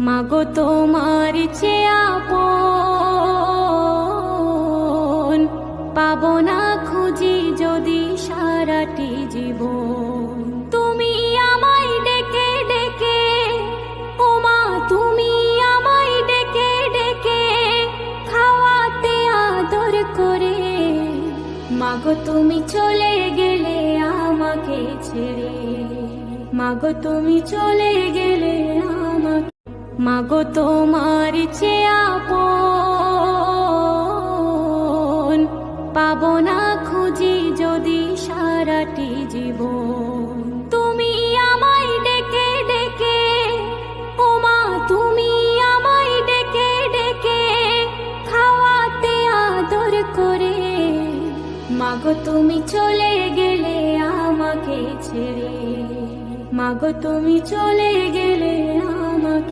মাগো তোমার চেয়ে আপন পাবো না খুঁজি যদি সারাটি জীবন। তুমি আমায় ডেকে ডেকে, ওমা তুমি আমায় ডেকে ডেকে খাওয়াতে আদর করে। মাগো তুমি চলে গেলে আমাকে ছেড়ে, মাগো তুমি চলে গেলে আমাকে। মাগো তোমার চেয়ে আপন পাবো না খুঁজি যদি সারাটি জীবন। তুমি আমায় ডেকে ডেকে, ওমা তুমি আমায় ডেকে ডেকে খাওয়াতে আদর করে। মাগো তুমি চলে গেলে আমাকে ছেড়ে, মাগো তুমি চলে গেলে আমাকে।